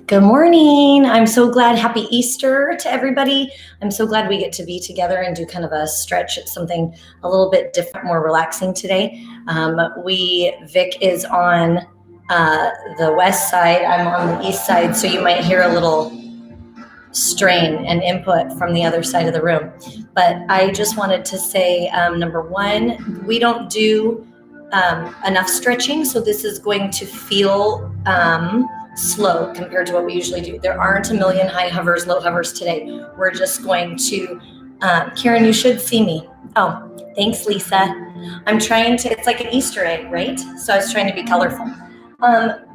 Good morning. I'm so glad. Happy Easter to everybody. I'm so glad we get to be together and do kind of a stretch. It's something a little bit different, more relaxing today. Vic is on the west side. I'm on the east side, so you might hear a little strain and input from the other side of the room. But I just wanted to say, number one, we don't do enough stretching, so this is going to feel slow compared to what we usually do. There aren't a million high hovers, low hovers today. We're just going to, Karen, you should see me. Oh, thanks, Lisa. I'm trying to, it's like an Easter egg, right? So I was trying to be colorful.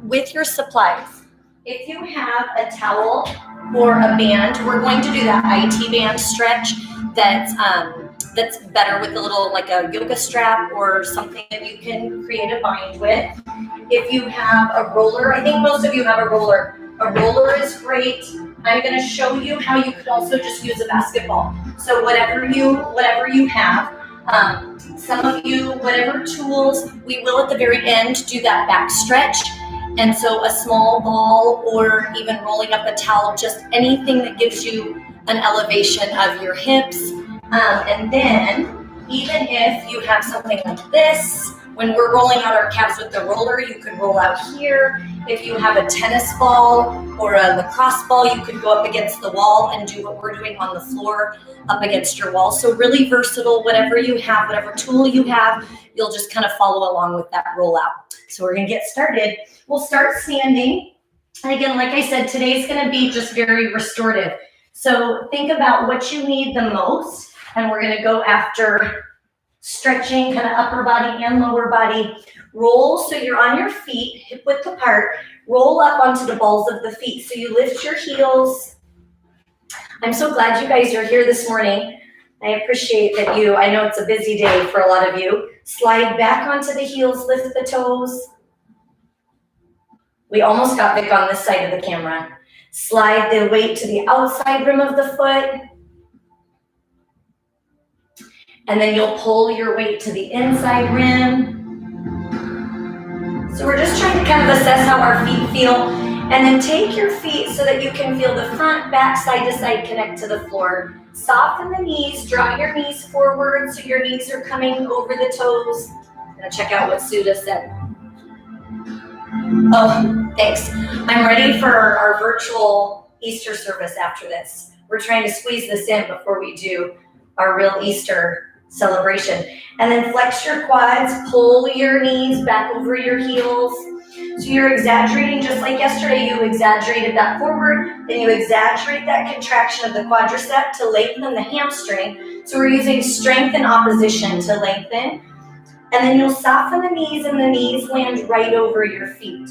With your supplies, if you have a towel or a band, we're going to do that IT band stretch that's better with a little, like a yoga strap or something that you can create a bind with. If you have a roller, I think most of you have a roller. A roller is great. I'm going to show you how you could also just use a basketball. So whatever you have, some of you, whatever tools, we will at the very end do that back stretch. And so a small ball or even rolling up a towel, just anything that gives you an elevation of your hips. And then even if you have something like this, when we're rolling out our calves with the roller, you could roll out here. If you have a tennis ball or a lacrosse ball, you could go up against the wall and do what we're doing on the floor up against your wall. So really versatile, whatever you have, whatever tool you have, you'll just kind of follow along with that rollout. So we're gonna get started. We'll start standing. And again, like I said, today's gonna be just very restorative. So think about what you need the most, and we're gonna go after stretching, kind of upper body and lower body. Roll so you're on your feet, hip width apart. Roll up onto the balls of the feet. So you lift your heels. I'm so glad you guys are here this morning. I appreciate that I know it's a busy day for a lot of you. Slide back onto the heels, lift the toes. We almost got Vic on this side of the camera. Slide the weight to the outside rim of the foot. And then you'll pull your weight to the inside rim. So we're just trying to kind of assess how our feet feel. And then take your feet so that you can feel the front, back, side to side connect to the floor. Soften the knees, draw your knees forward so your knees are coming over the toes. I'm gonna check out what Suda said. Oh, thanks. I'm ready for our virtual Easter service after this. We're trying to squeeze this in before we do our real Easter celebration. And then flex your quads, pull your knees back over your heels. So you're exaggerating, just like yesterday, you exaggerated that forward, then you exaggerate that contraction of the quadricep to lengthen the hamstring. So we're using strength and opposition to lengthen. And then you'll soften the knees and the knees land right over your feet.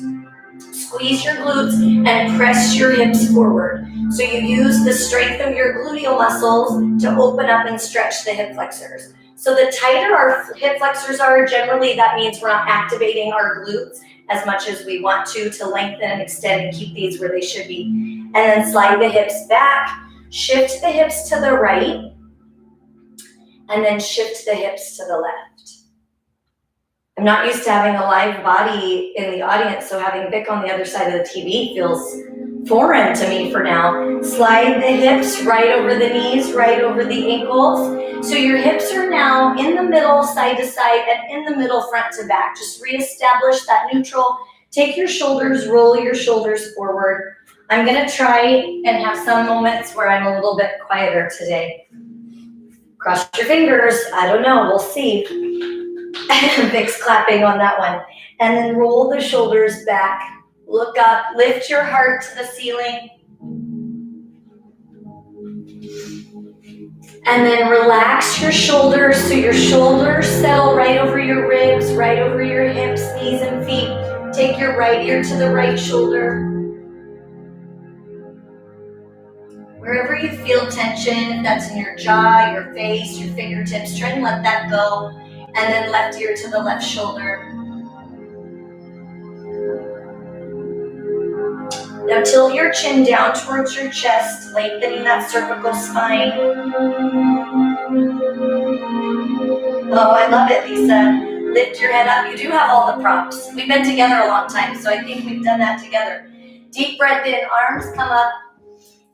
Squeeze your glutes and press your hips forward. So you use the strength of your gluteal muscles to open up and stretch the hip flexors. So the tighter our hip flexors are, generally that means we're not activating our glutes as much as we want to lengthen and extend and keep these where they should be. And then slide the hips back, shift the hips to the right, and then shift the hips to the left. I'm not used to having a live body in the audience, so having Vic on the other side of the TV feels foreign to me for now. Slide the hips right over the knees, right over the ankles. So your hips are now in the middle, side to side, and in the middle, front to back. Just reestablish that neutral. Take your shoulders, roll your shoulders forward. I'm gonna try and have some moments where I'm a little bit quieter today. Cross your fingers, I don't know, we'll see. Vic's clapping on that one. And then roll the shoulders back. Look up, lift your heart to the ceiling. And then relax your shoulders so your shoulders settle right over your ribs, right over your hips, knees, and feet. Take your right ear to the right shoulder. Wherever you feel tension, if that's in your jaw, your face, your fingertips, try and let that go. And then left ear to the left shoulder. Now tilt your chin down towards your chest, lengthening that cervical spine. Oh, I love it, Lisa. lift your head up. You do have all the props. We've been together a long time, so I think we've done that together. Deep breath in, arms come up.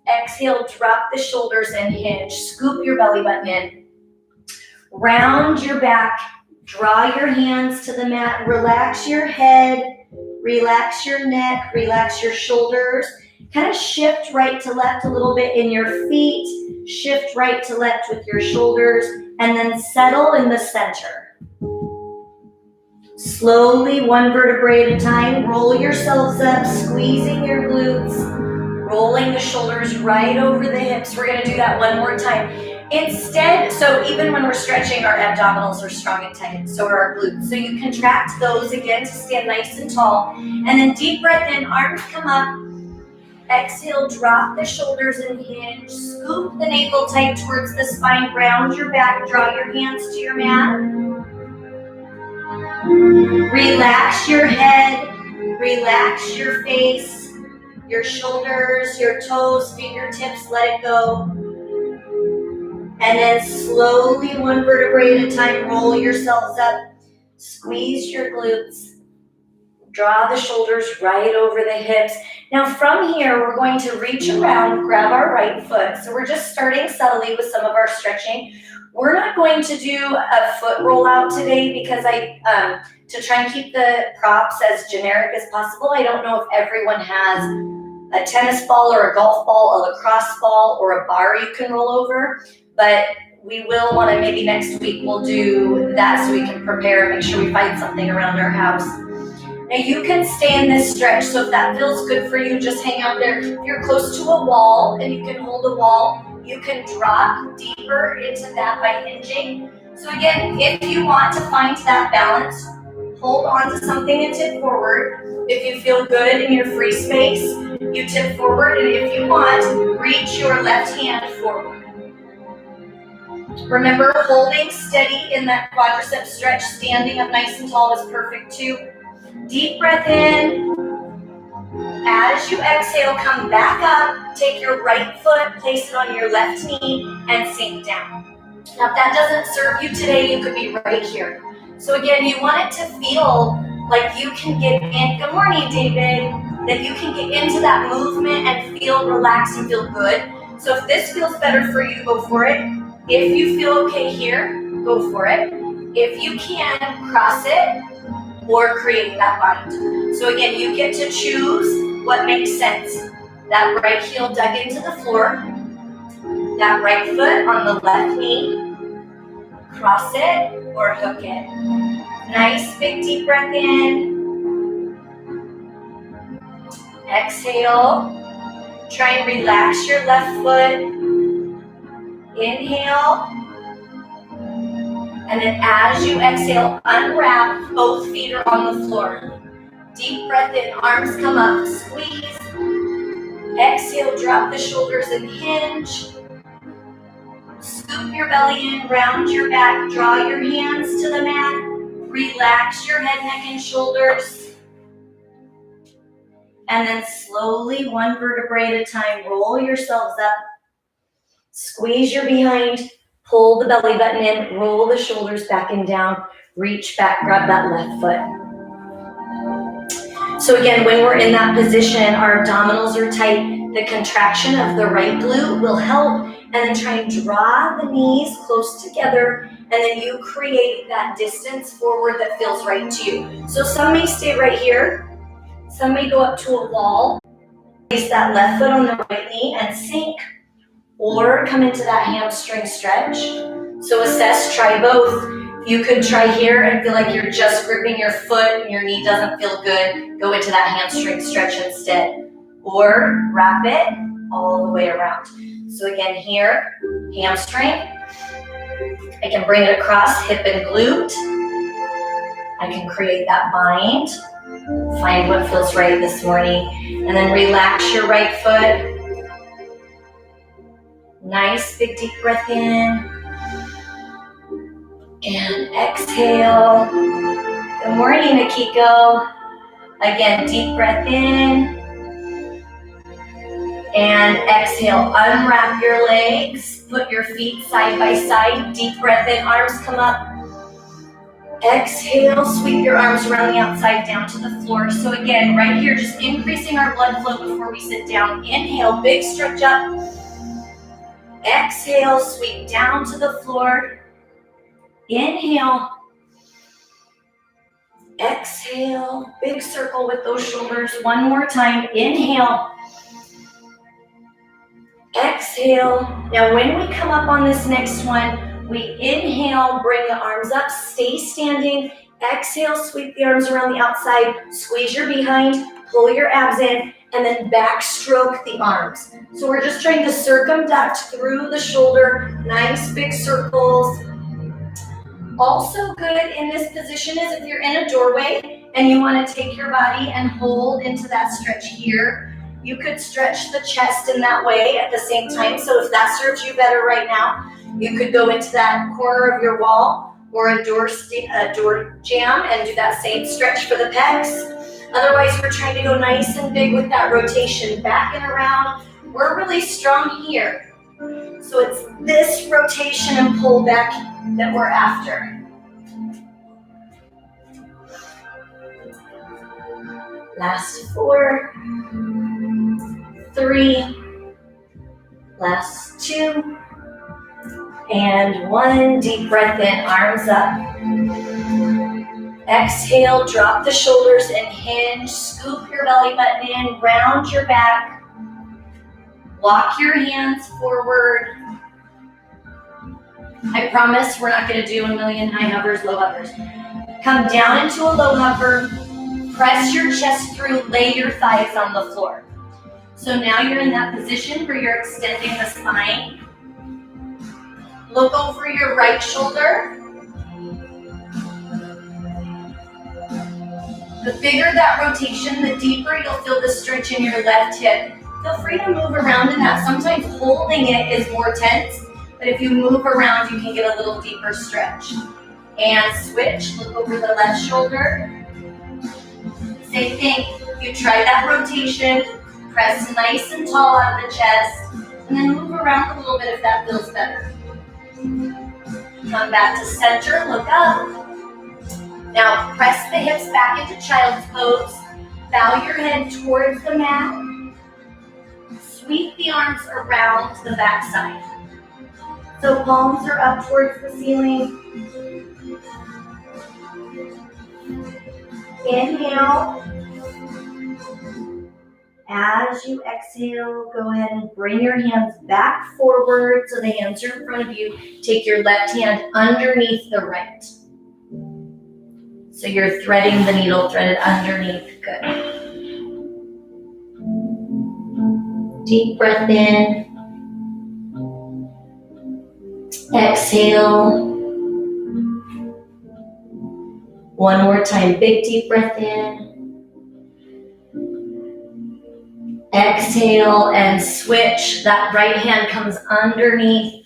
Exhale, drop the shoulders and hinge. Scoop your belly button in. Round your back. Draw your hands to the mat. Relax your head. Relax your neck. Relax your shoulders. Kind of shift right to left a little bit in your feet. Shift right to left with your shoulders. And then settle in the center. Slowly, one vertebrae at a time. Roll yourselves up, squeezing your glutes. Rolling the shoulders right over the hips. We're going to do that one more time. Instead, so even when we're stretching, our abdominals are strong and tight. So are our glutes. So you contract those again to stand nice and tall. And then deep breath in, arms come up. Exhale, drop the shoulders and hinge. Scoop the navel tight towards the spine. Round your back. Draw your hands to your mat. Relax your head. Relax your face. Your shoulders, your toes, fingertips, let it go. And then slowly, one vertebrae at a time, roll yourselves up. Squeeze your glutes. Draw the shoulders right over the hips. Now from here, we're going to reach around, grab our right foot. So we're just starting subtly with some of our stretching. We're not going to do a foot rollout today because to try and keep the props as generic as possible. I don't know if everyone has a tennis ball or a golf ball, a lacrosse ball, or a bar you can roll over, but we will want to, maybe next week we'll do that so we can prepare and make sure we find something around our house. Now you can stay in this stretch, so if that feels good for you, just hang out there. If you're close to a wall and you can hold a wall, you can drop deeper into that by hinging. So again, if you want to find that balance, hold on to something and tip forward. If you feel good in your free space, you tip forward, and if you want, reach your left hand forward. Remember, holding steady in that quadricep stretch, standing up nice and tall is perfect too. Deep breath in. As you exhale, come back up, take your right foot, place it on your left knee, and sink down. Now, if that doesn't serve you today, you could be right here. So again, you want it to feel like you can get in, good morning, David, that you can get into that movement and feel relaxed and feel good. So if this feels better for you, go for it. If you feel okay here, go for it. If you can, cross it or create that bind. So again, you get to choose what makes sense. That right heel dug into the floor, that right foot on the left knee, cross it or hook it. Nice big deep breath in. Exhale. Try and relax your left foot. Inhale. And then as you exhale, unwrap, both feet are on the floor. Deep breath in, arms come up, squeeze. Exhale, drop the shoulders and hinge. Scoop your belly in, round your back, draw your hands to the mat. Relax your head, neck, and shoulders. And then slowly, one vertebrae at a time, roll yourselves up. Squeeze your behind, pull the belly button in, roll the shoulders back and down, reach back, grab that left foot. So again, when we're in that position, our abdominals are tight. The contraction of the right glute will help, and then try and draw the knees close together, and then you create that distance forward that feels right to you. So some may stay right here. Some may go up to a wall. Place that left foot on the right knee and sink, or come into that hamstring stretch. So assess, try both. You could try here and feel like you're just gripping your foot and your knee doesn't feel good. Go into that hamstring stretch instead. Or wrap it all the way around. So again here, hamstring. I can bring it across hip and glute. I can create that bind. Find what feels right this morning. And then relax your right foot. Nice big deep breath in. And exhale. Good morning, Akiko. Again, deep breath in. And exhale, unwrap your legs. Put your feet side by side. Deep breath in, arms come up. Exhale, sweep your arms around the outside down to the floor. So again, right here, just increasing our blood flow before we sit down. Inhale, big stretch up. Exhale, sweep down to the floor. Inhale. Exhale, big circle with those shoulders. One more time. Inhale. Exhale. Now when we come up on this next one, we inhale, bring the arms up, stay standing. Exhale, sweep the arms around the outside, squeeze your behind, pull your abs in, and then backstroke the arms. So we're just trying to circumduct through the shoulder, nice big circles. Also good in this position is if you're in a doorway and you want to take your body and hold into that stretch here. You could stretch the chest in that way at the same time. So if that serves you better right now, you could go into that corner of your wall or a door jamb and do that same stretch for the pecs. Otherwise, we're trying to go nice and big with that rotation back and around. We're really strong here. So it's this rotation and pull back that we're after. Last 4, 3, last 2, and 1. Deep breath in, arms up. Exhale, drop the shoulders and hinge. Scoop your belly button in, round your back. Walk your hands forward. I promise we're not going to do a million high hovers, low hovers. Come down into a low hover. Press your chest through, lay your thighs on the floor. So now you're in that position where you're extending the spine. Look over your right shoulder. The bigger that rotation, the deeper you'll feel the stretch in your left hip. Feel free to move around in that. Sometimes holding it is more tense, but if you move around, you can get a little deeper stretch. And switch, look over the left shoulder. Same thing, you try that rotation, press nice and tall out of the chest, and then move around a little bit if that feels better. Come back to center, look up. Now press the hips back into child's pose. Bow your head towards the mat. Sweep the arms around the back side. So palms are up towards the ceiling. Inhale. As you exhale, go ahead and bring your hands back forward so the hands are in front of you. Take your left hand underneath the right. So you're threading the needle threaded underneath. Good. Deep breath in. Exhale. One more time, big deep breath in. Exhale and switch. That right hand comes underneath.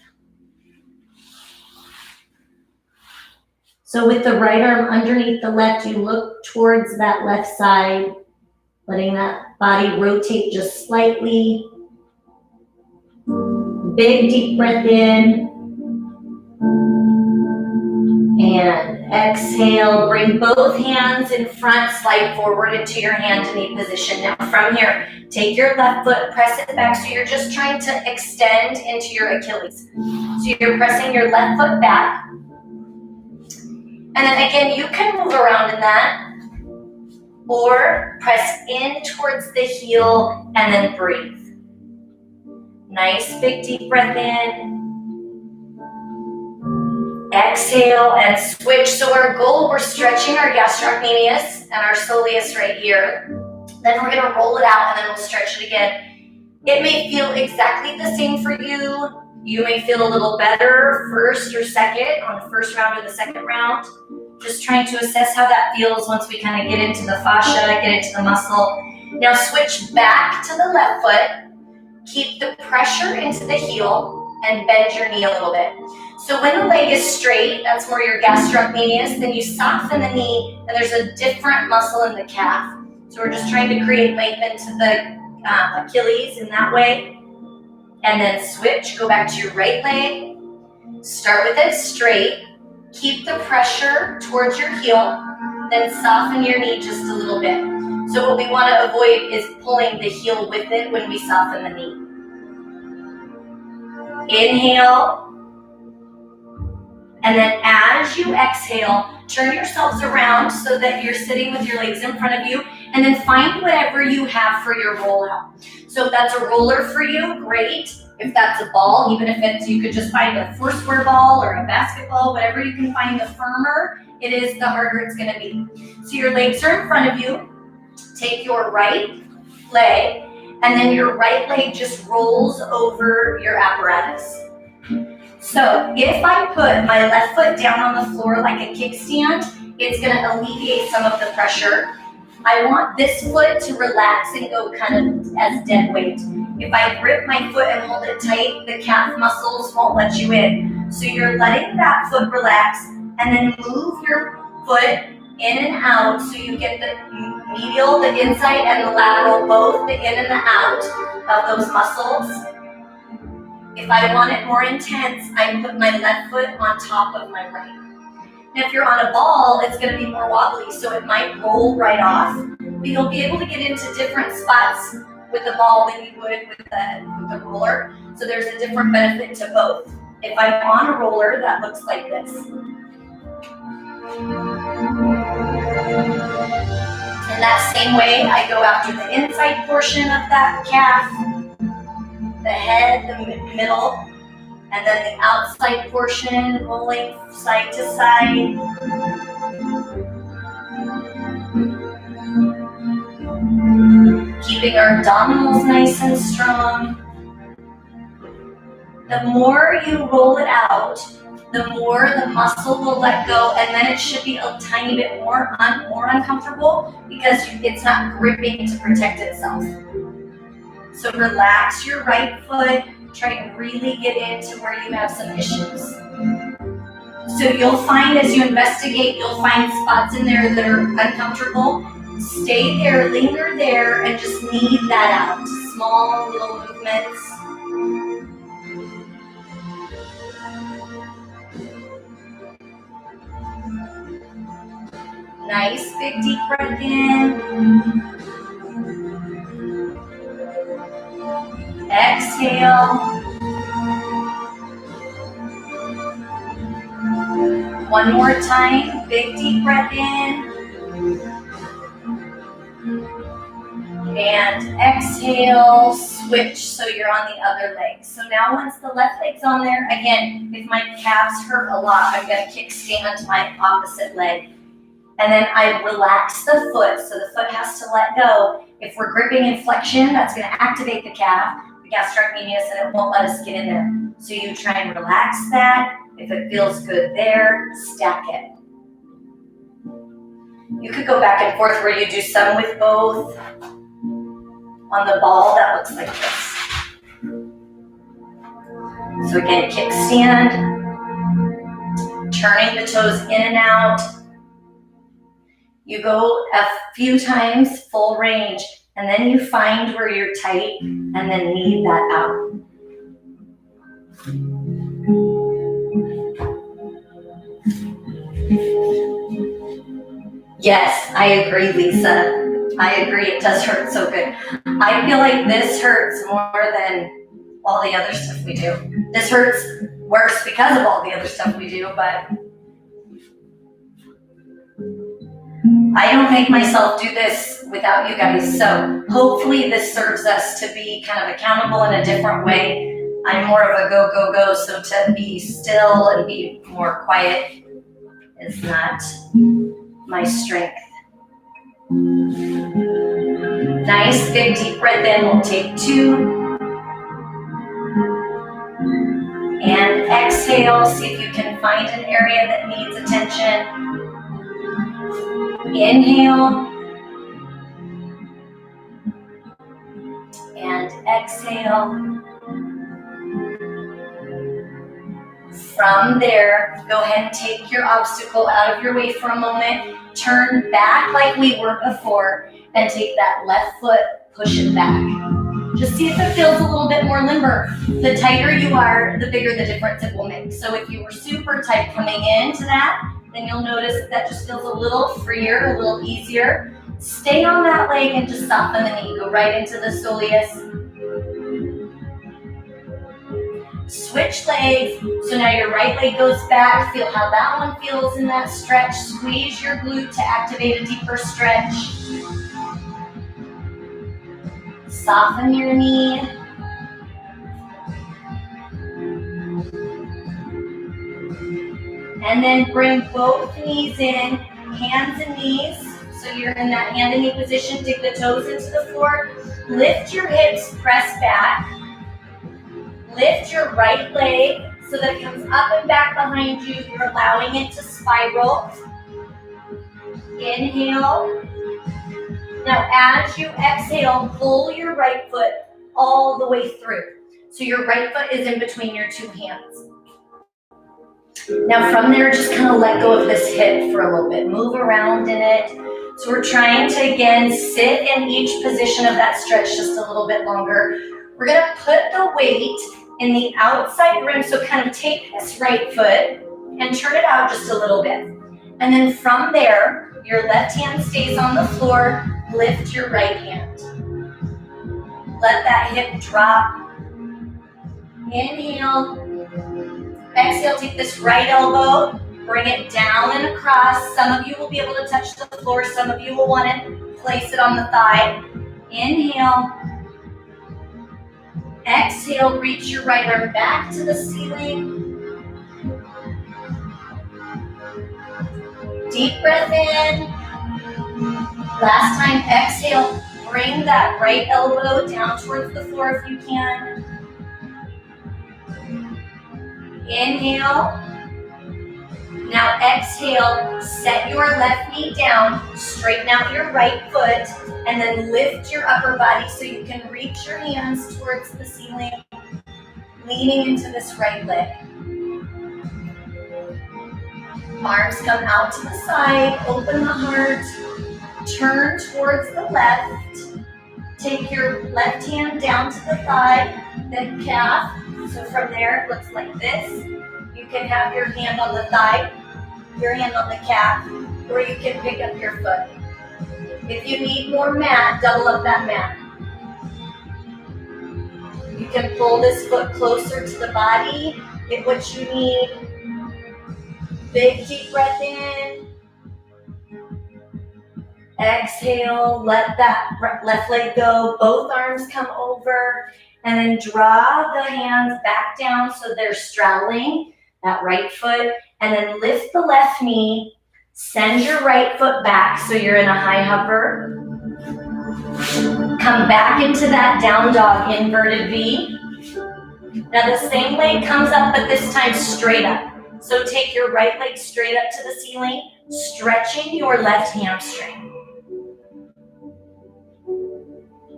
So with the right arm underneath the left, you look towards that left side, letting that body rotate just slightly. Big deep breath in. And exhale, bring both hands in front, slide forward into your hand-to-knee position. Now from here, take your left foot, press it back, so you're just trying to extend into your Achilles. So you're pressing your left foot back. And then again, you can move around in that, or press in towards the heel and then breathe. Nice big deep breath in. Exhale and switch. So our goal, we're stretching our gastrocnemius and our soleus right here. Then we're gonna roll it out and then we'll stretch it again. It may feel exactly the same for you. You may feel a little better first or second on the first round or the second round. Just trying to assess how that feels once we kind of get into the fascia, get into the muscle. Now switch back to the left foot. Keep the pressure into the heel and bend your knee a little bit. So when the leg is straight, that's more your gastrocnemius, then you soften the knee and there's a different muscle in the calf. So we're just trying to create length into the Achilles in that way. And then switch, go back to your right leg. Start with it straight. Keep the pressure towards your heel, then soften your knee just a little bit. So what we want to avoid is pulling the heel with it when we soften the knee. Inhale. And then as you exhale, turn yourselves around so that you're sitting with your legs in front of you, and then find whatever you have for your rollout. So if that's a roller for you, great. If that's a ball, even if it's, you could just find a Foursquare ball or a basketball, whatever you can find, the firmer it is, the harder it's gonna be. So your legs are in front of you. Take your right leg, and then your right leg just rolls over your apparatus. So if I put my left foot down on the floor like a kickstand, it's going to alleviate some of the pressure. I want this foot to relax and go kind of as dead weight. If I grip my foot and hold it tight, the calf muscles won't let you in. So you're letting that foot relax, and then move your foot in and out so you get the medial, the inside, and the lateral, both the in and the out of those muscles. If I want it more intense, I put my left foot on top of my right. Now, if you're on a ball, it's going to be more wobbly, so it might roll right off, but you'll be able to get into different spots with the ball than you would with the roller. So there's a different benefit to both. If I'm on a roller, that looks like this. In that same way, I go after the inside portion of that calf, the head, the middle, and then the outside portion, rolling side to side. Keeping our abdominals nice and strong. The more you roll it out, the more the muscle will let go, and then it should be a tiny bit more uncomfortable because it's not gripping to protect itself. So relax your right foot. Try to really get into where you have some issues. So you'll find as you investigate, you'll find spots in there that are uncomfortable. Stay there, linger there, and just knead that out. Small little movements. Nice big deep breath in. Exhale. One more time, big deep breath in. And exhale, switch so you're on the other leg. So now once the left leg's on there, again, if my calves hurt a lot, I'm going to kickstand my opposite leg. And then I relax the foot, so the foot has to let go. If we're gripping in flexion, that's going to activate the calf, the gastrocnemius, and it won't let us get in there. So you try and relax that. If it feels good there, stack it. You could go back and forth where you do some with both. On the ball, that looks like this. So again, kickstand, turning the toes in and out. You go a few times, full range, and then you find where you're tight, and then knead that out. Yes, I agree, Lisa. I agree, it does hurt so good. I feel like this hurts more than all the other stuff we do. This hurts worse because of all the other stuff we do, but I don't make myself do this without you guys, so hopefully this serves us to be kind of accountable in a different way. I'm more of a go, go, go, so to be still and be more quiet is not my strength. Nice big deep breath in. We'll take 2. And exhale. See if you can find an area that needs attention. Inhale. And exhale. From there, go ahead and take your obstacle out of your way for a moment. Turn back like we were before and take that left foot, push it back. Just see if it feels a little bit more limber. The tighter you are, the bigger the difference it will make. So if you were super tight coming into that, then you'll notice that just feels a little freer, a little easier. Stay on that leg and just soften the knee. Go right into the soleus. Switch legs. So now your right leg goes back. Feel how that one feels in that stretch. Squeeze your glute to activate a deeper stretch. Soften your knee. And then bring both knees in, hands and knees. So you're in that hand and knee position. Dig the toes into the floor. Lift your hips, press back. Lift your right leg so that it comes up and back behind you. You're allowing it to spiral. Inhale. Now as you exhale, pull your right foot all the way through. So your right foot is in between your two hands. Now from there, just kind of let go of this hip for a little bit. Move around in it. So we're trying to, again, sit in each position of that stretch just a little bit longer. We're going to put the weight in the outside rim. So kind of take this right foot and turn it out just a little bit. And then from there, your left hand stays on the floor. Lift your right hand. Let that hip drop. Inhale. Exhale, take this right elbow, bring it down and across. Some of you will be able to touch the floor. Some of you will want to place it on the thigh. Inhale. Exhale, reach your right arm back to the ceiling. Deep breath in. Last time, exhale, bring that right elbow down towards the floor if you can. Inhale. Now exhale, set your left knee down, straighten out your right foot, and then lift your upper body so you can reach your hands towards the ceiling, leaning into this right leg. Arms come out to the side, open the heart, turn towards the left. Take your left hand down to the thigh, then calf. So from there, it looks like this. You can have your hand on the thigh, your hand on the calf, or you can pick up your foot. If you need more mat, double up that mat. You can pull this foot closer to the body, get what you need. Big deep breath in. Exhale, let that left leg go. Both arms come over. And then draw the hands back down so they're straddling that right foot. And then lift the left knee. Send your right foot back so you're in a high hover. Come back into that down dog, inverted V. Now the same leg comes up, but this time straight up. So take your right leg straight up to the ceiling, stretching your left hamstring.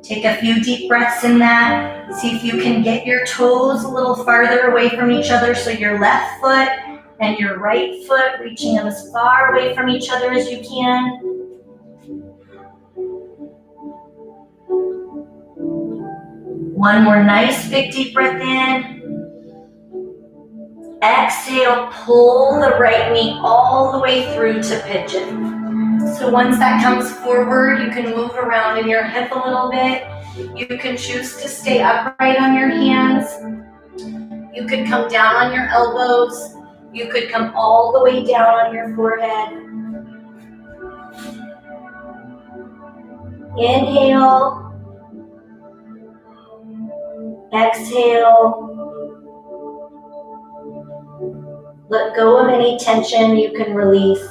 Take a few deep breaths in that. See if you can get your toes a little farther away from each other so your left foot and your right foot reaching them as far away from each other as you can. One more nice big deep breath in. Exhale, pull the right knee all the way through to pigeon. So once that comes forward, you can move around in your hip a little bit. You can choose to stay upright on your hands. You could come down on your elbows. You could come all the way down on your forehead. Inhale. Exhale. Let go of any tension you can release.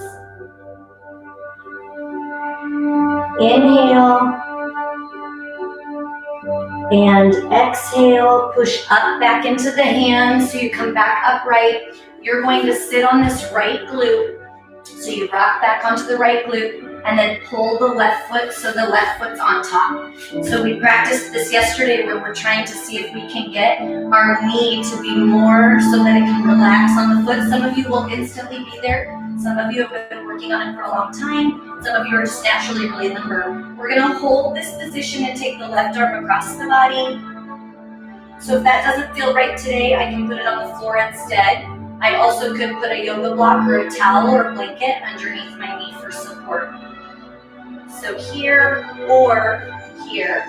Inhale. And exhale, push up back into the hands so you come back upright. You're going to sit on this right glute. So you rock back onto the right glute. and then pull the left foot so the left foot's on top. So we practiced this yesterday where we're trying to see if we can get our knee to be more so that it can relax on the foot. Some of you will instantly be there. Some of you have been working on it for a long time. Some of you are just naturally really limber. We're gonna hold this position and take the left arm across the body. So if that doesn't feel right today, I can put it on the floor instead. I also could put a yoga block or a towel or a blanket underneath my knee for support. So here or here.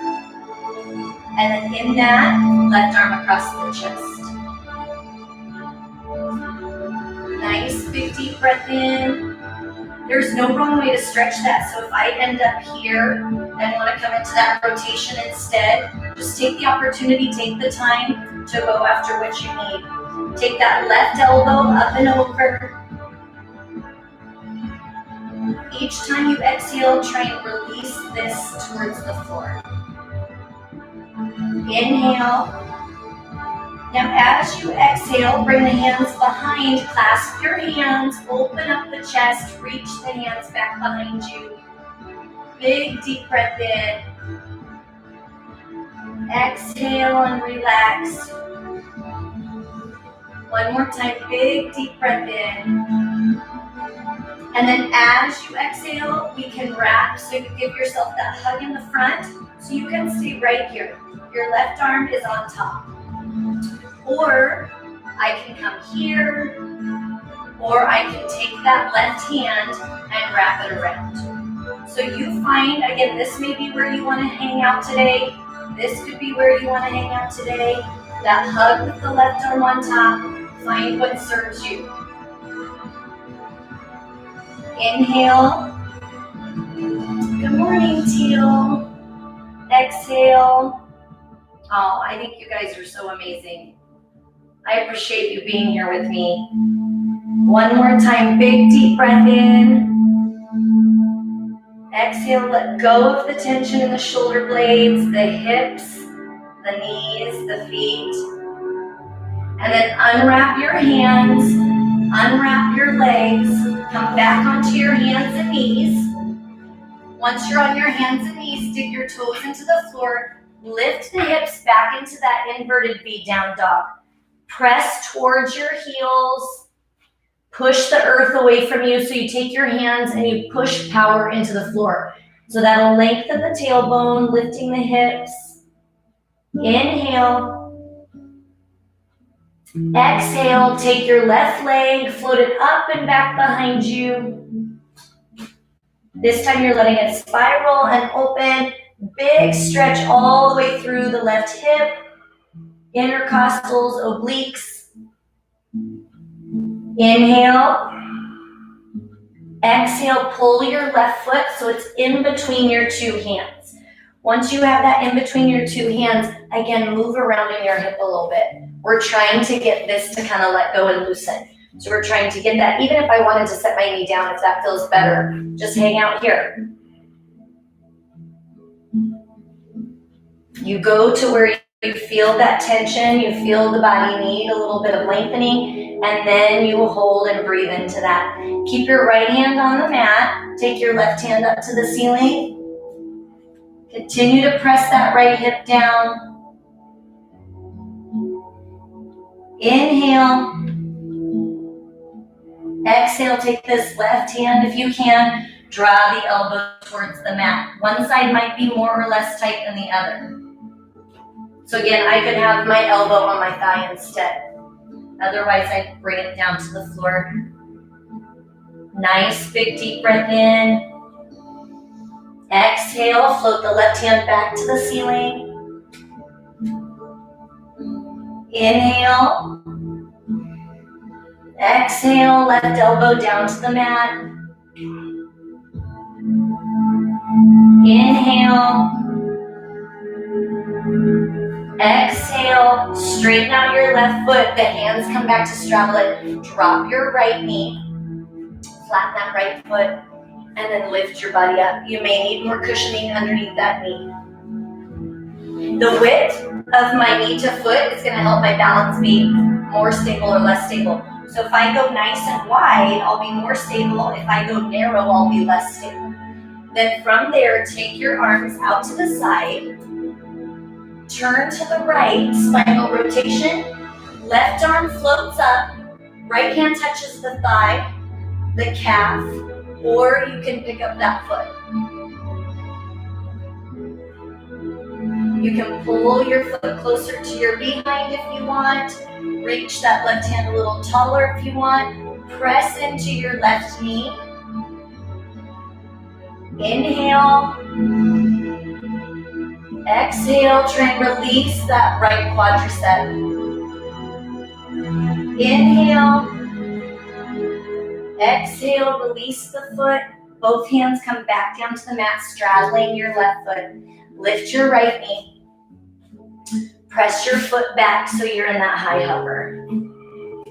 And then in that, left arm across the chest. Nice big deep breath in. There's no wrong way to stretch that. So if I end up here and want to come into that rotation instead, just take the opportunity, take the time to go after what you need. Take that left elbow up and over. Each time you exhale, try and release this towards the floor. Inhale. Now as you exhale, bring the hands behind, clasp your hands, open up the chest, reach the hands back behind you. Big deep breath in. Exhale and relax. One more time, big deep breath in. And then as you exhale, we can wrap, so you give yourself that hug in the front, so you can stay right here. Your left arm is on top. Or I can come here, or I can take that left hand and wrap it around. So you find, again, this may be where you want to hang out today. This could be where you want to hang out today. That hug with the left arm on top, find what serves you. Inhale. Good morning, Teal. Exhale. Oh, I think you guys are so amazing. I appreciate you being here with me. One more time, big deep breath in. Exhale, let go of the tension in the shoulder blades, the hips, the knees, the feet. And then unwrap your hands, unwrap your legs, come back onto your hands and knees. Once you're on your hands and knees, stick your toes into the floor, lift the hips back into that inverted V, down dog. Press towards your heels, push the earth away from you, so you take your hands and you push power into the floor. So that'll lengthen the tailbone, lifting the hips. Inhale. Exhale, take your left leg, float it up and back behind you. This time you're letting it spiral and open. Big stretch all the way through the left hip, intercostals, obliques. Inhale. Exhale, pull your left foot so it's in between your two hands. Once you have that in between your two hands, again, move around in your hip a little bit. We're trying to get this to kind of let go and loosen. So we're trying to get that, even if I wanted to set my knee down, if that feels better, just hang out here. You go to where you feel that tension, you feel the body need a little bit of lengthening, and then you hold and breathe into that. Keep your right hand on the mat, take your left hand up to the ceiling. Continue to press that right hip down. Inhale. Exhale, take this left hand, if you can, draw the elbow towards the mat. One side might be more or less tight than the other. So again, I could have my elbow on my thigh instead. Otherwise, I bring it down to the floor. Nice big deep breath in. Exhale, float the left hand back to the ceiling. Inhale. Exhale, left elbow down to the mat. Inhale. Exhale, straighten out your left foot. The hands come back to straddle it. Drop your right knee. Flatten that right foot. And then lift your body up. You may need more cushioning underneath that knee. The width of my knee to foot is going to help my balance be more stable or less stable. So if I go nice and wide, I'll be more stable. If I go narrow, I'll be less stable. Then from there, take your arms out to the side. Turn to the right, spinal rotation. Left arm floats up. Right hand touches the thigh, the calf, or you can pick up that foot. You can pull your foot closer to your behind if you want. Reach that left hand a little taller if you want. Press into your left knee. Inhale. Exhale, try and release that right quadricep. Inhale. Exhale, release the foot. Both hands come back down to the mat, straddling your left foot. Lift your right knee. Press your foot back so you're in that high hover.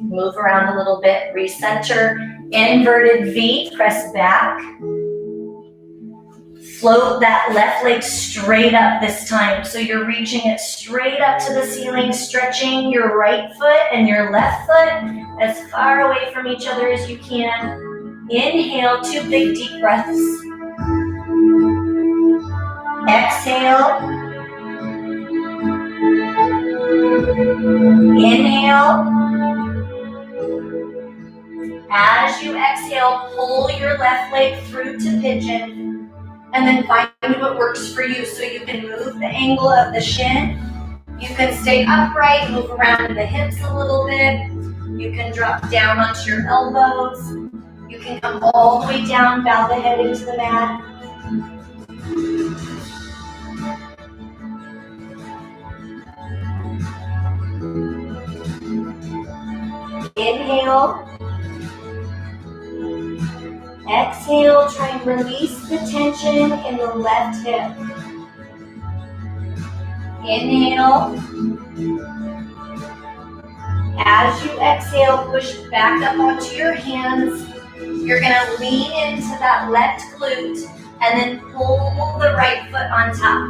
Move around a little bit, recenter. Inverted V, press back. Float that left leg straight up this time. So you're reaching it straight up to the ceiling, stretching your right foot and your left foot as far away from each other as you can. Inhale, 2 big deep breaths. Exhale. Inhale. As you exhale, pull your left leg through to pigeon. And then find what works for you. So you can move the angle of the shin. You can stay upright, move around in the hips a little bit. You can drop down onto your elbows. You can come all the way down, bow the head into the mat. Inhale. Exhale, try and release the tension in the left hip. Inhale. As you exhale, push back up onto your hands. You're going to lean into that left glute and then pull the right foot on top.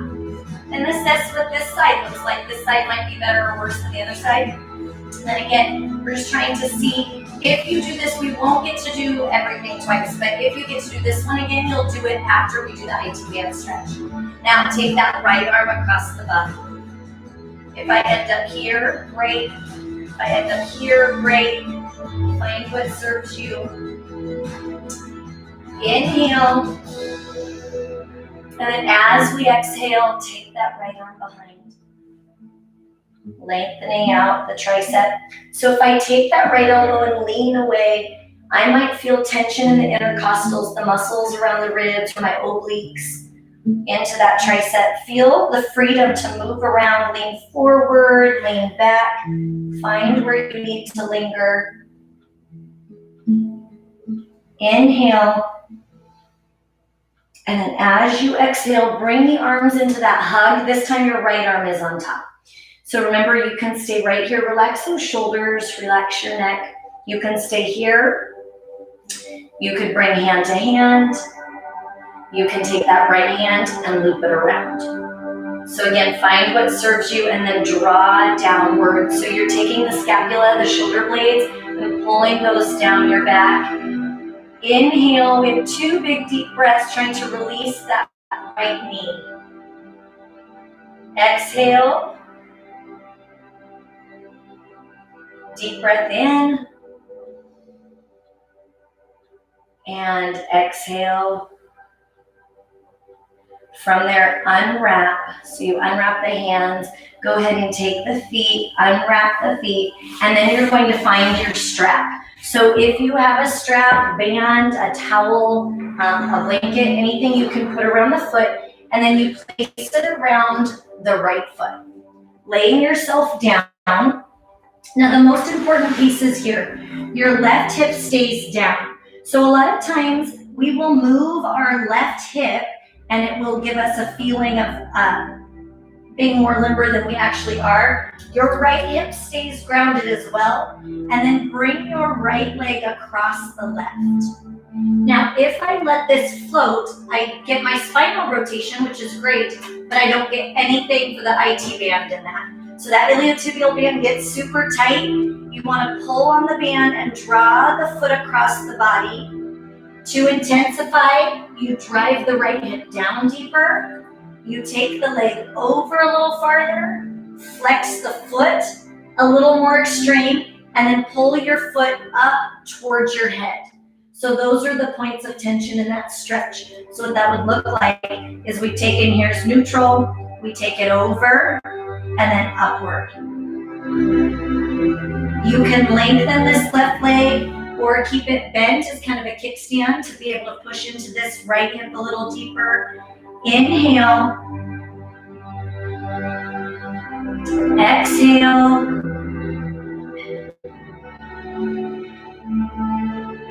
And assess what this side looks like. This side might be better or worse than the other side. And then again, we're just trying to see. If you do this, we won't get to do everything twice, but if you get to do this one again, you'll do it after we do the IT band stretch. Now take that right arm across the body. If I end up here, great. If I end up here, great. Find what serves you. Inhale. And then as we exhale, take that right arm behind. Lengthening out the tricep. So if I take that right elbow and lean away, I might feel tension in the intercostals, the muscles around the ribs or my obliques into that tricep. Feel the freedom to move around, lean forward, lean back. Find where you need to linger. Inhale. And then as you exhale, bring the arms into that hug. This time your right arm is on top. So remember, you can stay right here. Relax those shoulders, relax your neck. You can stay here. You could bring hand to hand. You can take that right hand and loop it around. So again, find what serves you and then draw downward. So you're taking the scapula, the shoulder blades, and pulling those down your back. Inhale, we have 2 big deep breaths, trying to release that right knee. Exhale. Deep breath in. And exhale. From there, unwrap. So you unwrap the hands. Go ahead and take the feet, unwrap the feet, and then you're going to find your strap. So if you have a strap, band, a towel, a blanket, anything you can put around the foot, and then you place it around the right foot. Laying yourself down. Now the most important piece is here. Your left hip stays down. So a lot of times we will move our left hip and it will give us a feeling of being more limber than we actually are. Your right hip stays grounded as well. And then bring your right leg across the left. Now, if I let this float, I get my spinal rotation, which is great, but I don't get anything for the IT band in that. So that iliotibial band gets super tight. You want to pull on the band and draw the foot across the body. To intensify, You drive the right hip down deeper. You take the leg over a little farther, flex the foot a little more extreme, and then pull your foot up towards your head. So those are the points of tension in that stretch. So what that would look like is we take in here's neutral, we take it over, and then upward. You can lengthen this left leg or keep it bent as kind of a kickstand to be able to push into this right hip a little deeper. Inhale. Exhale.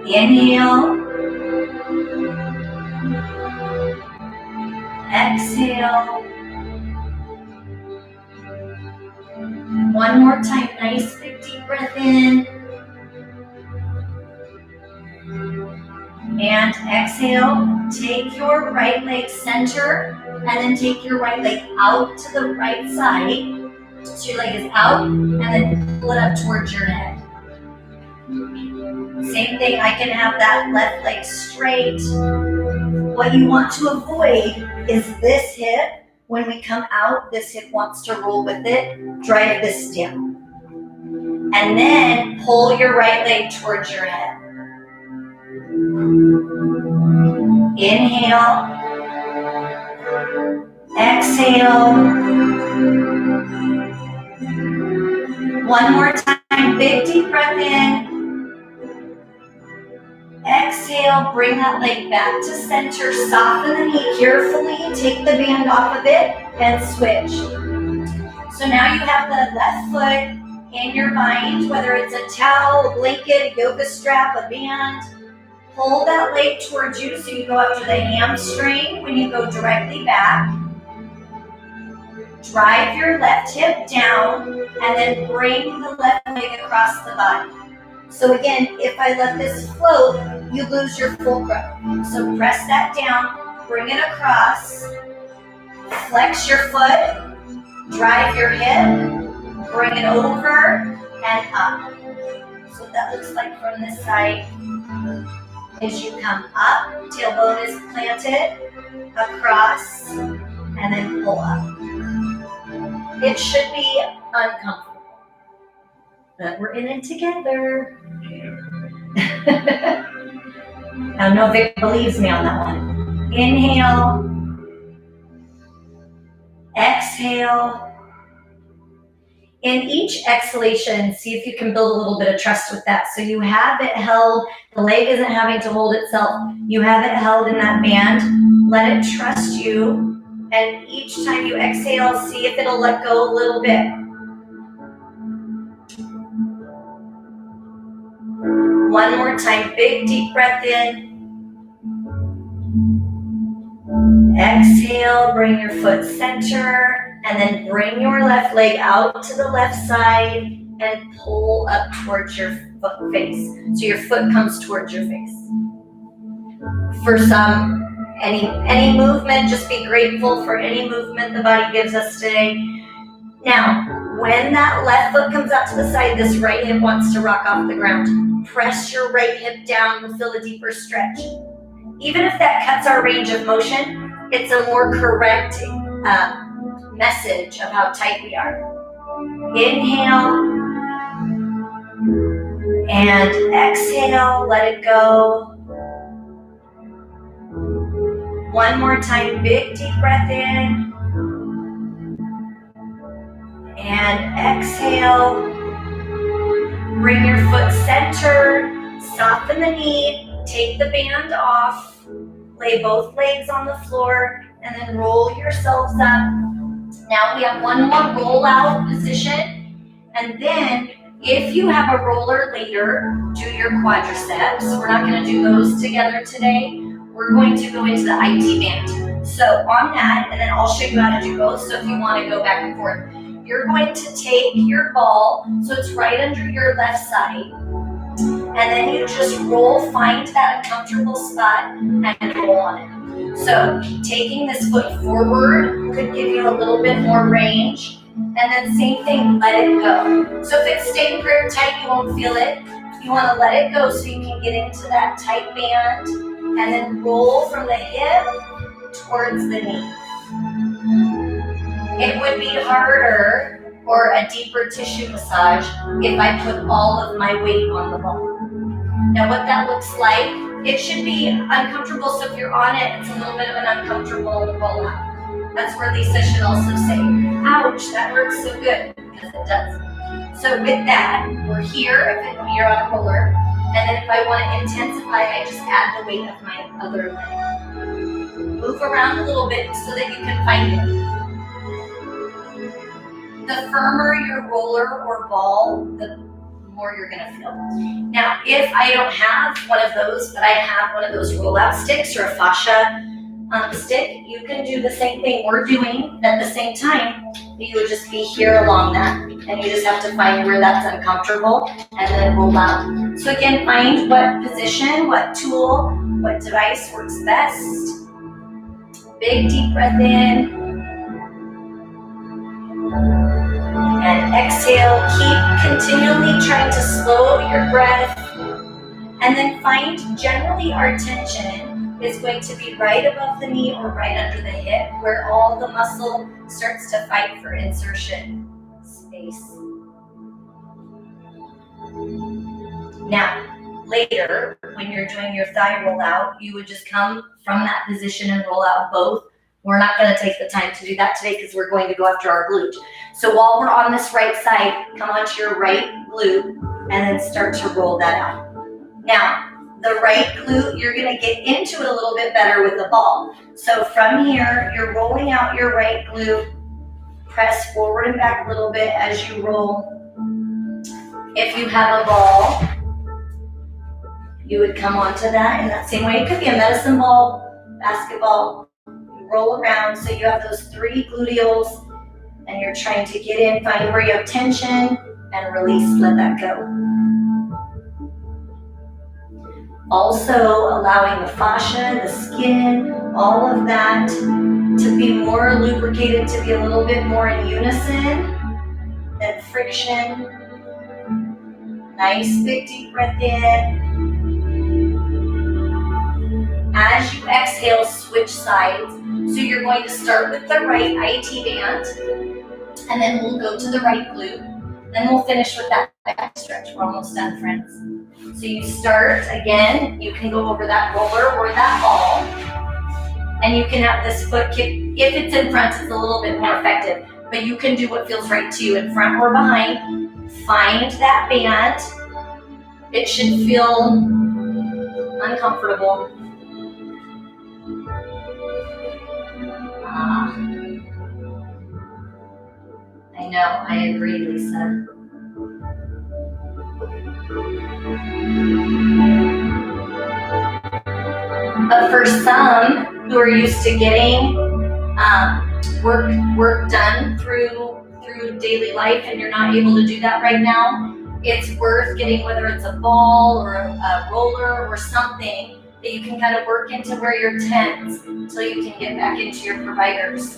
Inhale. Exhale. One more time, nice big deep breath in. And exhale, take your right leg center, and then take your right leg out to the right side. So your leg is out, and then pull it up towards your head. Same thing, I can have that left leg straight. What you want to avoid is this hip. When we come out, this hip wants to roll with it. Drive this down. And then pull your right leg towards your head. Inhale. Exhale. One more time, big deep breath in. Exhale, bring that leg back to center, soften the knee carefully, take the band off of it, and switch. So now you have the left foot in your bind, whether it's a towel, a blanket, a yoga strap, a band. Pull that leg towards you so you go after the hamstring when you go directly back. Drive your left hip down and then bring the left leg across the body. So again, if I let this float, you lose your fulcrum. So press that down, bring it across, flex your foot, drive your hip, bring it over and up. So what that looks like from this side is you come up, tailbone is planted, across, and then pull up. It should be uncomfortable, but we're in it together. I know Vic believes me on that one. Inhale. Exhale. In each exhalation, see if you can build a little bit of trust with that. So you have it held, the leg isn't having to hold itself. You have it held in that band. Let it trust you. And each time you exhale, see if it'll let go a little bit. One more time, big deep breath in. Exhale, bring your foot center, and then bring your left leg out to the left side and pull up towards your foot face. So your foot comes towards your face. For some, any movement, just be grateful for any movement the body gives us today. Now, when that left foot comes out to the side, this right hip wants to rock off the ground. Press your right hip down, you'll feel a deeper stretch. Even if that cuts our range of motion, it's a more correct message of how tight we are. Inhale and exhale, let it go. One more time, big deep breath in and exhale. Bring your foot center, soften the knee, take the band off. Lay both legs on the floor and then roll yourselves up. Now we have one more roll out position. And then if you have a roller later, do your quadriceps. We're not going to do those together today. We're going to go into the IT band. So on that, and then I'll show you how to do both. So if you want to go back and forth, you're going to take your ball, so it's right under your left side. And then you just roll, find that uncomfortable spot and roll on it. So taking this foot forward could give you a little bit more range. And then same thing, let it go. So if it's staying grip tight, you won't feel it. You want to let it go so you can get into that tight band and then roll from the hip towards the knee. It would be harder or a deeper tissue massage if I put all of my weight on the ball. Now what that looks like, it should be uncomfortable, so if you're on it, it's a little bit of an uncomfortable roll out. That's where Lisa should also say, ouch, that hurts so good, because it does. So with that, we're here, if you're on a roller, and then if I want to intensify, I just add the weight of my other leg. Move around a little bit so that you can find it. The firmer your roller or ball, the more you're going to feel. Now, if I don't have one of those, but I have one of those rollout sticks or a fascia stick, you can do the same thing we're doing at the same time. You would just be here along that, and you just have to find where that's uncomfortable and then roll out. So again, find what position, what tool, what device works best. Big deep breath in. And exhale, keep continually trying to slow your breath. And then find, generally our tension is going to be right above the knee or right under the hip, where all the muscle starts to fight for insertion space. Now, later, when you're doing your thigh roll out, you would just come from that position and roll out both. We're not going to take the time to do that today because we're going to go after our glute. So while we're on this right side, come onto your right glute and then start to roll that out. Now, the right glute, you're going to get into it a little bit better with the ball. So from here, you're rolling out your right glute. Press forward and back a little bit as you roll. If you have a ball, you would come onto that in that same way. It could be a medicine ball, basketball. Roll around so you have those 3 gluteals and you're trying to get in, find where you have tension and release, let that go. Also allowing the fascia, the skin, all of that to be more lubricated, to be a little bit more in unison than friction. Nice big deep breath in. As you exhale, switch sides. So you're going to start with the right IT band, and then we'll go to the right glute. Then we'll finish with that back stretch. We're almost done, friends. So you start, again, you can go over that roller or that ball, and you can have this foot kick. If it's in front, it's a little bit more effective, but you can do what feels right to you in front or behind. Find that band. It should feel uncomfortable. I know, I agree, Lisa. But for some who are used to getting work done through daily life and you're not able to do that right now, it's worth getting, whether it's a ball or a roller or something that you can kind of work into where you're tense until you can get back into your providers.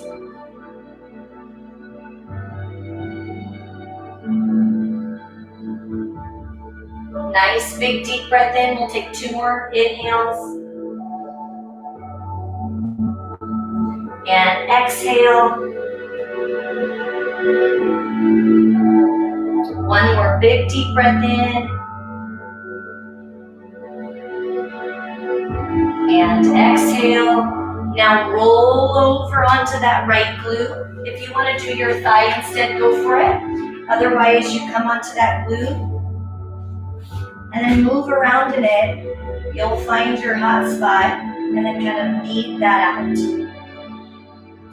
Nice big deep breath in. We'll take 2 more inhales. And exhale. 1 more big deep breath in. And exhale. Now roll over onto that right glute. If you want to do your thigh instead, go for it. Otherwise, you come onto that glute and then move around in it. You'll find your hot spot and then kind of beat that out.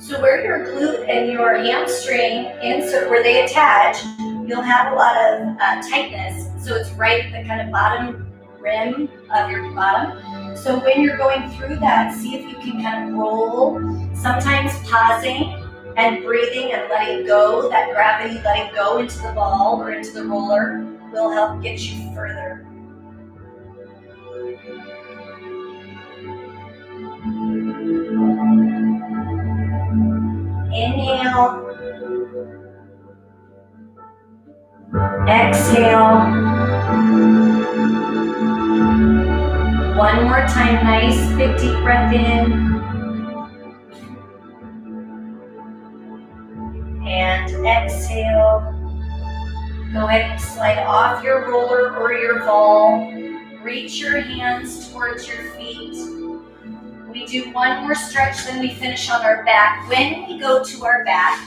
So where your glute and your hamstring insert, where they attach, you'll have a lot of tightness. So it's right at the kind of bottom rim of your bottom. So when you're going through that, see if you can kind of roll, sometimes pausing and breathing and letting go, that gravity letting go into the ball or into the roller will help get you further. Inhale. Exhale. One more time, nice big deep breath in. And exhale. Go ahead and slide off your roller or your ball. Reach your hands towards your feet. We do one more stretch, then we finish on our back. When we go to our back,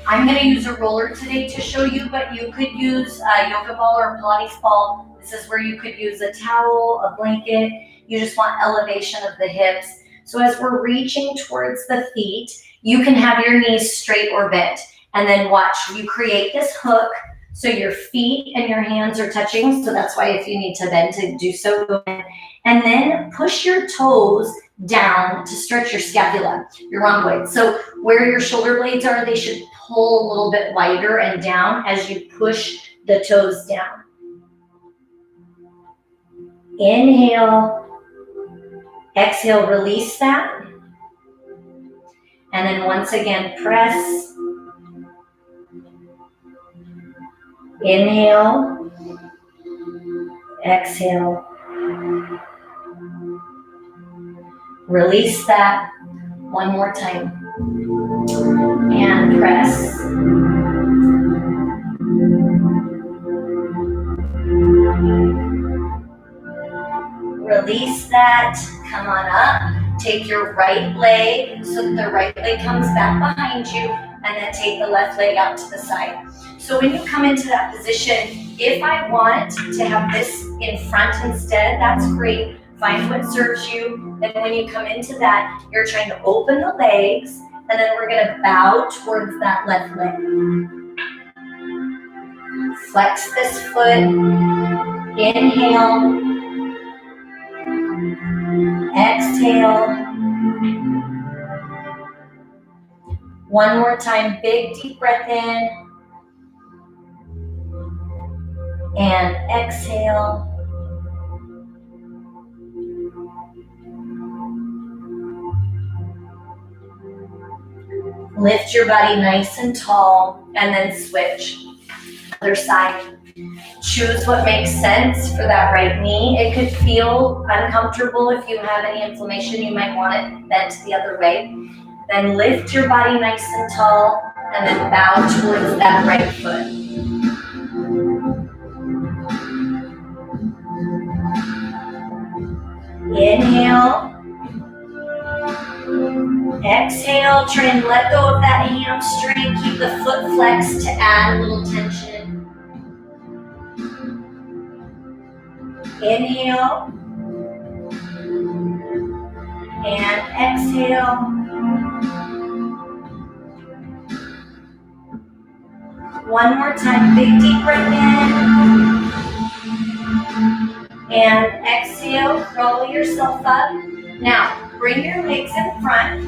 I'm going to use a roller today to show you, but you could use a yoga ball or a Pilates ball. This is where you could use a towel, a blanket. You just want elevation of the hips. So as we're reaching towards the feet, you can have your knees straight or bent. And then watch, you create this hook so your feet and your hands are touching. So that's why if you need to bend to do so, go ahead. And then push your toes down to stretch your scapula, your rhomboid. So where your shoulder blades are, they should pull a little bit wider and down as you push the toes down. Inhale, exhale, release that. And then once again, press. Inhale, exhale, release that. One more time. And press. Release that. Come on up. Take your right leg so that the right leg comes back behind you, and then take the left leg out to the side. So when you come into that position, if I want to have this in front instead, that's great. Find what serves you. And when you come into that, you're trying to open the legs, and then we're going to bow towards that left leg. Flex this foot. Inhale. Exhale. One more time, big deep breath in. And exhale. Lift your body nice and tall, and then switch. Other side. Choose what makes sense for that right knee. It could feel uncomfortable. If you have any inflammation, you might want it bent the other way. Then lift your body nice and tall, and then bow towards that right foot. Inhale. Exhale, try and let go of that hamstring. Keep the foot flexed to add a little tension. Inhale. And exhale. One more time, big deep breath in. And exhale, roll yourself up. Now, bring your legs in front.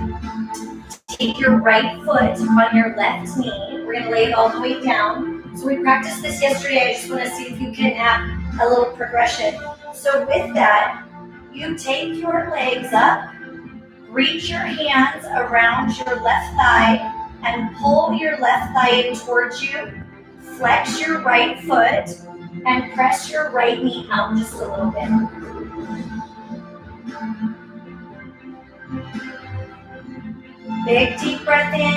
Take your right foot on your left knee. We're going to lay it all the way down. So we practiced this yesterday. I just want to see if you can have a little progression. So with that, you take your legs up, reach your hands around your left thigh, and pull your left thigh in towards you. Flex your right foot, and press your right knee out just a little bit. Big deep breath in.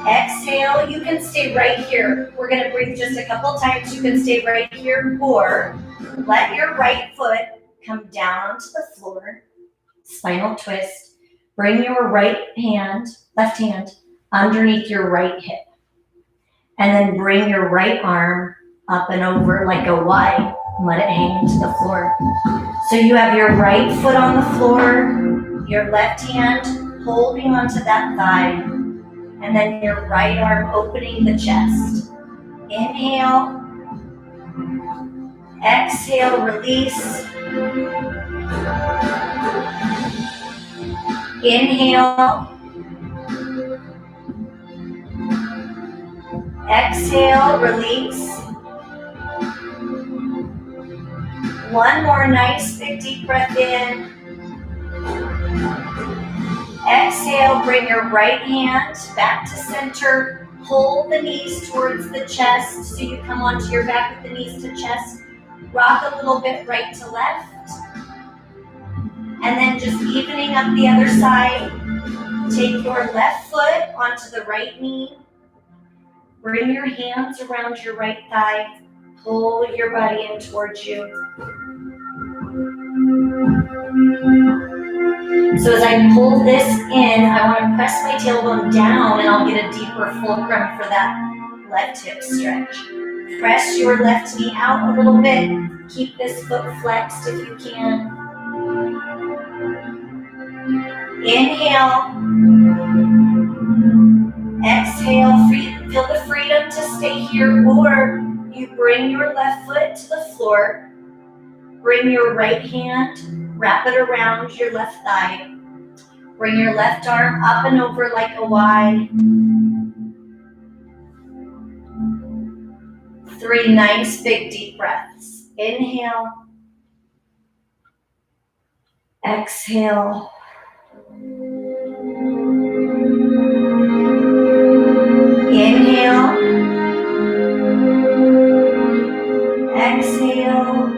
Exhale, you can stay right here. We're going to breathe just a couple times. You can stay right here, or let your right foot come down onto the floor. Spinal twist. Bring your left hand, underneath your right hip. And then bring your right arm up and over like a Y. Let it hang into the floor. So you have your right foot on the floor, your left hand holding onto that thigh, and then your right arm opening the chest. Inhale. Exhale, release. Inhale. Exhale, release. One more nice big deep breath in. Exhale, bring your right hand back to center. Pull the knees towards the chest so you come onto your back with the knees to chest. Rock a little bit right to left. And then just evening up the other side. Take your left foot onto the right knee. Bring your hands around your right thigh. Pull your body in towards you. So as I pull this in, I want to press my tailbone down and I'll get a deeper fulcrum for that left hip stretch. Press your left knee out a little bit. Keep this foot flexed if you can. Inhale. Exhale. Feel the freedom to stay here, or you bring your left foot to the floor. Bring your right hand, wrap it around your left thigh. Bring your left arm up and over like a Y. 3 nice big deep breaths. Inhale. Exhale. Inhale. Exhale.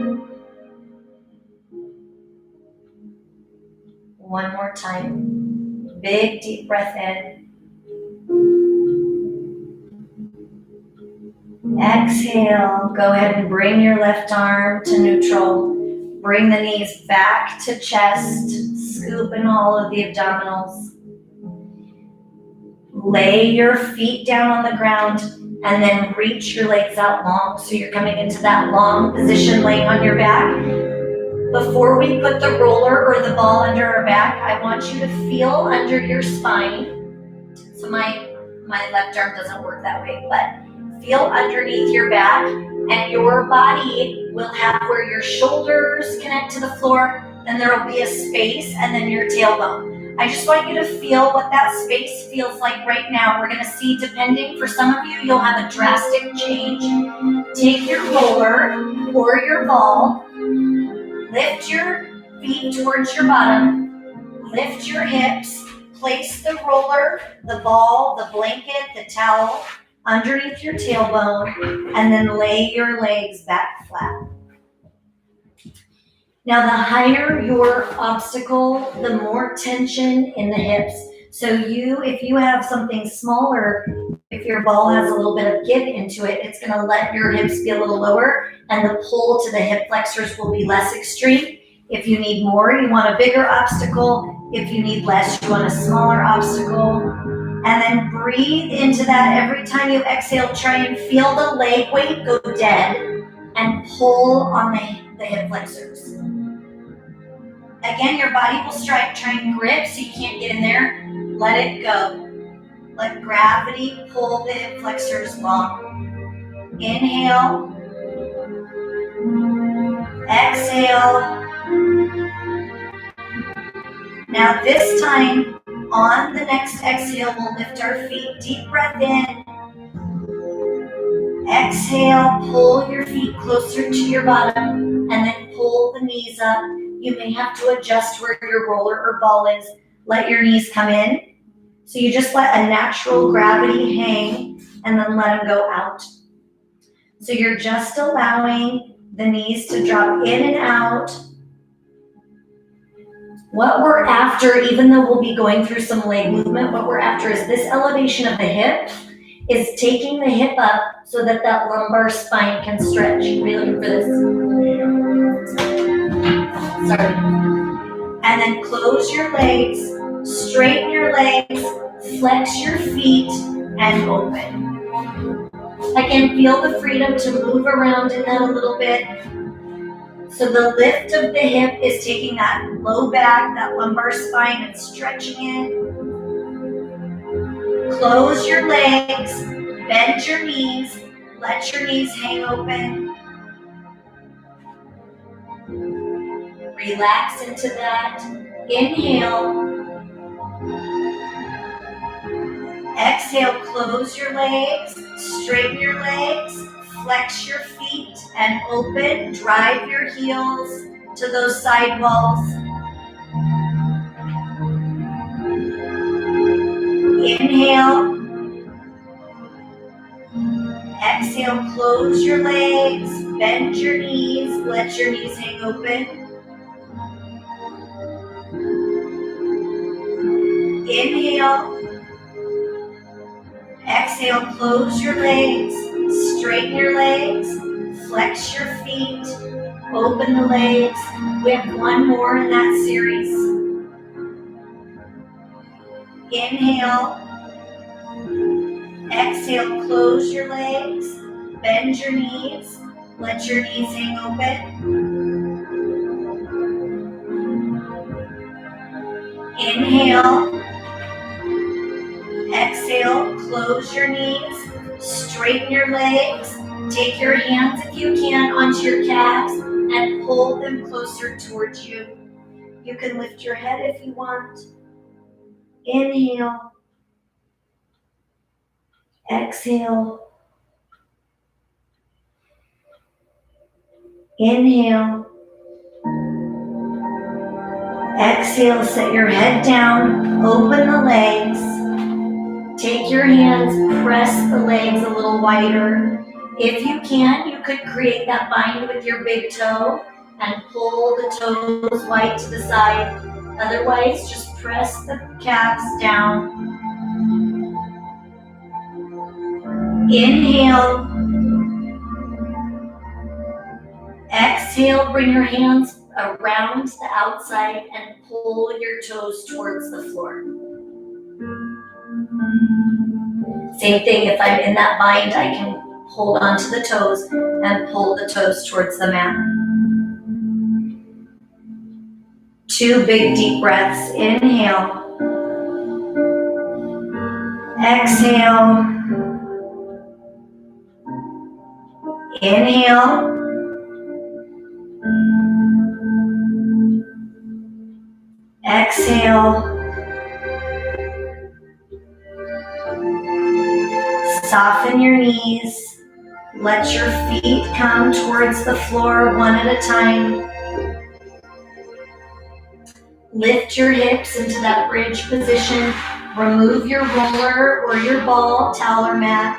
One more time. Big deep breath in. Exhale. Go ahead and bring your left arm to neutral. Bring the knees back to chest. Scoop in all of the abdominals. Lay your feet down on the ground and then reach your legs out long. So you're coming into that long position laying on your back. Before we put the roller or the ball under our back, I want you to feel under your spine. So my left arm doesn't work that way, but feel underneath your back and your body will have where your shoulders connect to the floor, then there will be a space and then your tailbone. I just want you to feel what that space feels like right now. We're going to see, depending, for some of you, you'll have a drastic change. Take your roller or your ball, lift your feet towards your bottom, lift your hips, place the roller, the ball, the blanket, the towel underneath your tailbone, and then lay your legs back flat. Now, the higher your obstacle, the more tension in the hips. So if you have something smaller, if your ball has a little bit of give into it, it's going to let your hips be a little lower and the pull to the hip flexors will be less extreme. If you need more, you want a bigger obstacle. If you need less, you want a smaller obstacle. And then breathe into that. Every time you exhale, try and feel the leg weight go dead and pull on the hip flexors. Again, your body will try and grip so you can't get in there. Let it go. Let gravity pull the hip flexors long. Inhale. Exhale. Now this time, on the next exhale, we'll lift our feet. Deep breath in. Exhale, pull your feet closer to your bottom, and then pull the knees up. You may have to adjust where your roller or ball is. Let your knees come in. So you just let a natural gravity hang, and then let them go out. So you're just allowing the knees to drop in and out. What we're after, even though we'll be going through some leg movement, what we're after is this elevation of the hip is taking the hip up so that that lumbar spine can stretch. Are you looking for this? Sorry. And then close your legs, straighten your legs, flex your feet, and open. Again, feel the freedom to move around in that a little bit. So the lift of the hip is taking that low back, that lumbar spine, and stretching it. Close your legs, bend your knees, let your knees hang open. Relax into that. Inhale. Exhale, close your legs, straighten your legs, flex your feet and open. Drive your heels to those side walls. Inhale. Exhale, close your legs, Bend your knees, let your knees hang open. Inhale. Exhale, close your legs, straighten your legs, flex your feet, open the legs. We have one more in that series. Inhale. Exhale, close your legs, bend your knees, let your knees hang open. Inhale. Exhale, close your knees, straighten your legs, take your hands if you can onto your calves and pull them closer towards you. You can lift your head if you want. Inhale. Exhale. Inhale. Exhale, set your head down, open the legs. Take your hands, press the legs a little wider. If you can, you could create that bind with your big toe and pull the toes wide to the side. Otherwise, just press the calves down. Inhale. Exhale, bring your hands around the outside and pull your toes towards the floor. Same thing, if I'm in that bind, I can hold onto the toes and pull the toes towards the mat. 2 big deep breaths. Inhale. Exhale. Inhale. Exhale. Soften your knees. Let your feet come towards the floor one at a time. Lift your hips into that bridge position. Remove your roller or your ball, towel or mat.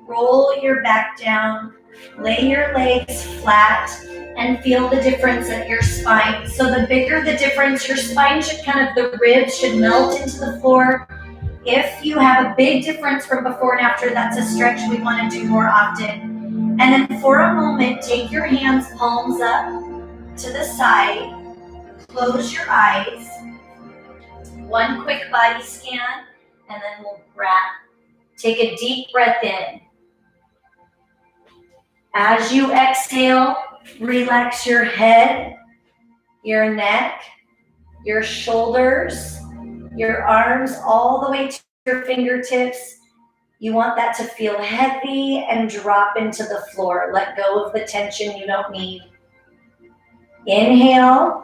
Roll your back down. Lay your legs flat and feel the difference at your spine. So the bigger the difference, your spine should the ribs should melt into the floor. If you have a big difference from before and after, that's a stretch we want to do more often. And then for a moment, take your hands, palms up to the side. Close your eyes. One quick body scan, and then we'll wrap. Take a deep breath in. As you exhale, relax your head, your neck, your shoulders, your arms, all the way to your fingertips. You want that to feel heavy and drop into the floor. Let go of the tension you don't need. Inhale.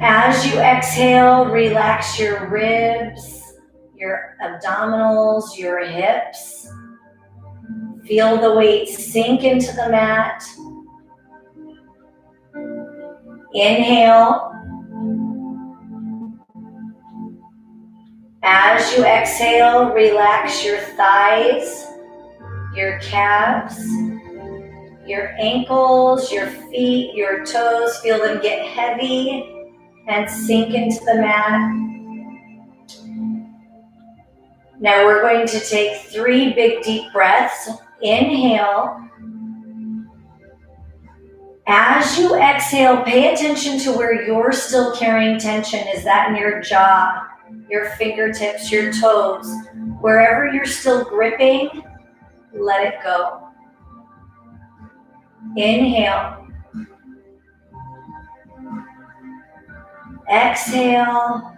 As you exhale, relax your ribs, your abdominals, your hips. Feel the weight sink into the mat. Inhale. As you exhale, relax your thighs, your calves, your ankles, your feet, your toes. Feel them get heavy and sink into the mat. Now we're going to take 3 big deep breaths. Inhale. As you exhale, pay attention to where you're still carrying tension. Is that in your jaw, your fingertips, your toes? Wherever you're still gripping, let it go. Inhale. Exhale.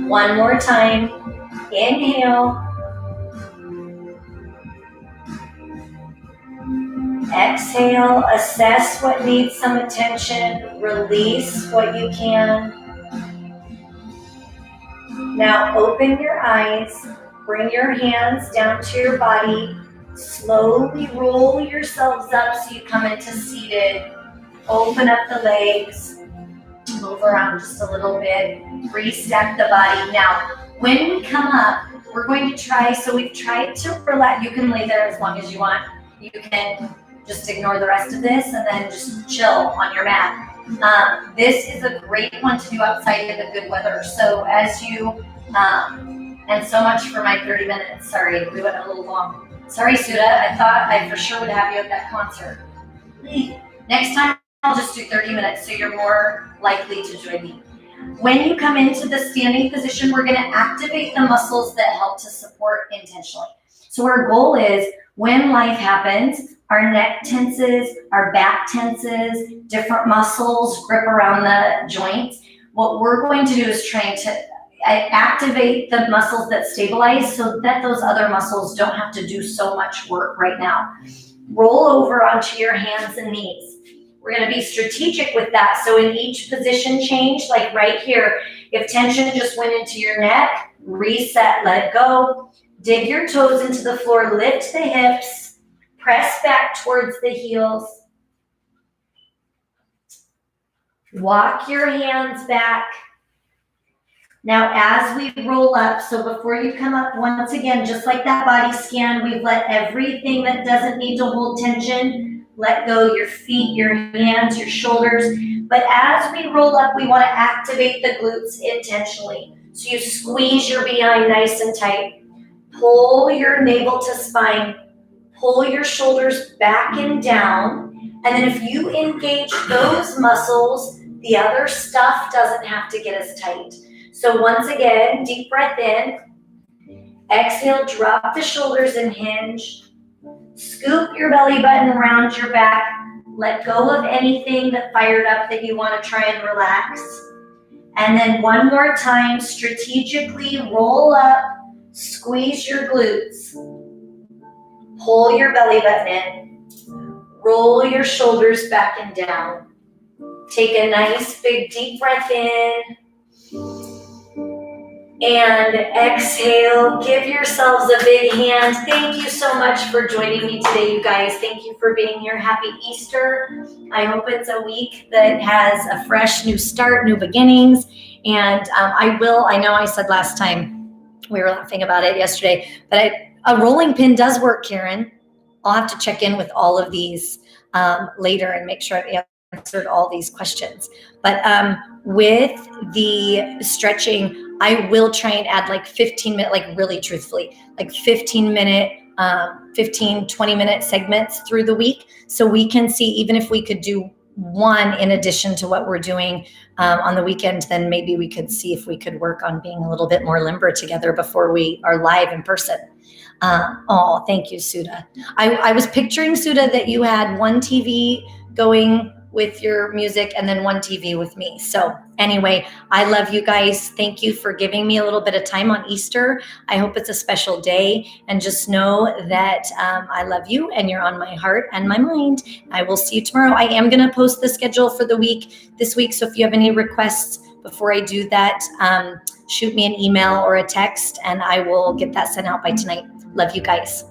One more time. Inhale. Exhale. Assess what needs some attention. Release what you can. Now open your eyes. Bring your hands down to your body. Slowly roll yourselves up so you come into seated. Open up the legs. Move around just a little bit. Restack the body. Now, When we come up, we're going to try, so we've tried to relax. You can lay there as long as you want. You can just ignore the rest of this and then just chill on your mat. This is a great one to do outside in the good weather. So as you, and so much for my 30 minutes. Sorry, we went a little long. Sorry, Suda, I thought I for sure would have you at that concert. Next time, I'll just do 30 minutes so you're more likely to join me. When you come into the standing position, we're going to activate the muscles that help to support intentionally. So our goal is when life happens, our neck tenses, our back tenses, different muscles grip around the joints. What we're going to do is trying to activate the muscles that stabilize so that those other muscles don't have to do so much work right now. Roll over onto your hands and knees. We're going to be strategic with that. So in each position change, like right here, if tension just went into your neck, reset, let it go. Dig your toes into the floor, lift the hips, press back towards the heels. Walk your hands back. Now, as we roll up, so before you come up, once again, just like that body scan, we've let everything that doesn't need to hold tension let go, your feet, your hands, your shoulders. But as we roll up, we want to activate the glutes intentionally. So you squeeze your behind nice and tight. Pull your navel to spine. Pull your shoulders back and down. And then if you engage those muscles, the other stuff doesn't have to get as tight. So once again, deep breath in. Exhale, drop the shoulders and hinge. Scoop your belly button around your back. Let go of anything that fired up that you want to try and relax. And then one more time, strategically roll up, squeeze your glutes. Pull your belly button in. Roll your shoulders back and down. Take a nice big deep breath in. And exhale, give yourselves a big hand. Thank you so much for joining me today, you guys. Thank you for being here. Happy Easter. I hope it's a week that has a fresh new start, new beginnings. And I know I said last time, we were laughing about it yesterday, but a rolling pin does work, Karen. I'll have to check in with all of these later and make sure I've answered all these questions. But with the stretching, I will try and add like 15-minute, like really truthfully, like 15-minute, 20-minute segments through the week. So we can see, even if we could do one in addition to what we're doing on the weekend, then maybe we could see if we could work on being a little bit more limber together before we are live in person. Thank you, Suda. I was picturing, Suda, that you had one TV going with your music and then one TV with me. So anyway, I love you guys. Thank you for giving me a little bit of time on Easter. I hope it's a special day, and just know that I love you and you're on my heart and my mind. I will see you tomorrow. I am going to post the schedule for the week this week. So if you have any requests before I do that, shoot me an email or a text and I will get that sent out by tonight. Love you guys.